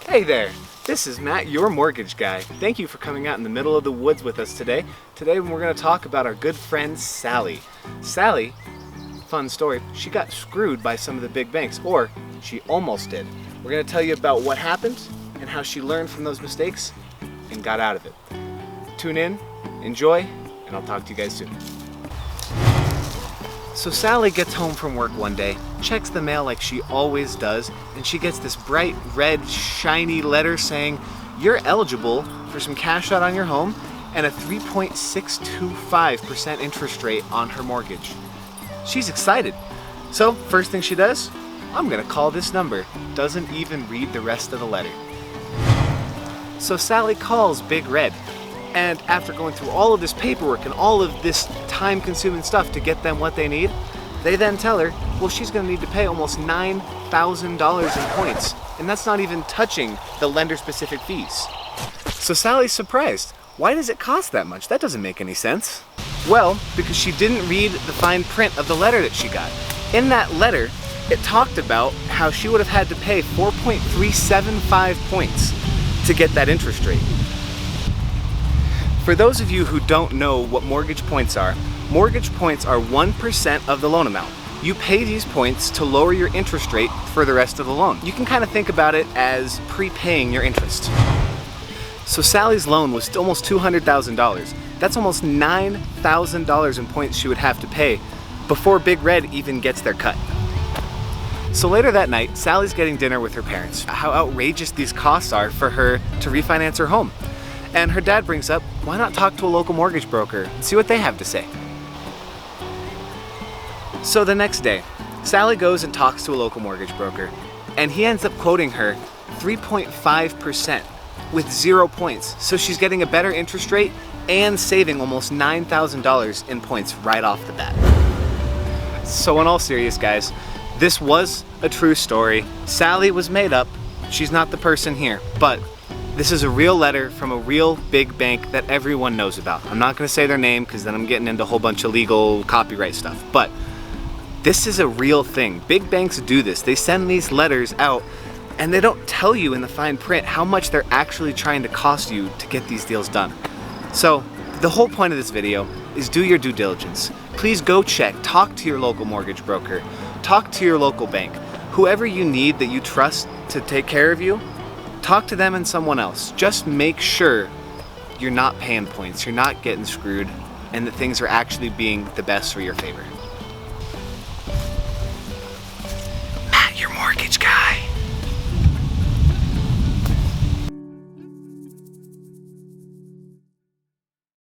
Hey there, this is Matt, your mortgage guy. Thank you for coming out in the middle of the woods with us today. Today we're going to talk about our good friend Sally. Sally, fun story, she got screwed by some of the big banks, or she almost did. We're going to tell you about what happened and how she learned from those mistakes and got out of it. Tune in, enjoy, and I'll talk to you guys soon. So Sally gets home from work one day, checks the mail like she always does, and she gets this bright red shiny letter saying you're eligible for some cash out on your home and a 3.625% interest rate on her mortgage. She's excited. So first thing she does, I'm gonna call this number. Doesn't even read the rest of the letter. So Sally calls Big Red. And after going through all of this paperwork and all of this time-consuming stuff to get them what they need, they then tell her, well, she's going to need to pay almost $9,000 in points. And that's not even touching the lender-specific fees. So Sally's surprised. Why does it cost that much? That doesn't make any sense. Well, because she didn't read the fine print of the letter that she got. In that letter, it talked about how she would have had to pay 4.375 points to get that interest rate. For those of you who don't know what mortgage points are 1% of the loan amount. You pay these points to lower your interest rate for the rest of the loan. You can kind of think about it as prepaying your interest. So Sally's loan was almost $200,000. That's almost $9,000 in points she would have to pay before Big Red even gets their cut. So later that night, Sally's getting dinner with her parents. How outrageous these costs are for her to refinance her home. And her dad brings up, why not talk to a local mortgage broker and see what they have to say? So the next day, Sally goes and talks to a local mortgage broker, and he ends up quoting her 3.5% with 0 points. So she's getting a better interest rate and saving almost $9,000 in points right off the bat. So in all seriousness, guys, this was a true story. Sally was made up. She's not the person here, but this is a real letter from a real big bank that everyone knows about. I'm not going to say their name because then I'm getting into a whole bunch of legal copyright stuff, but this is a real thing. Big banks do this. They send these letters out and they don't tell you in the fine print how much they're actually trying to cost you to get these deals done. So the whole point of this video is do your due diligence. Please go check, talk to your local mortgage broker, talk to your local bank, whoever you need that you trust to take care of you. Talk to them and someone else. Just make sure you're not paying points, you're not getting screwed, and that things are actually being the best for your favor.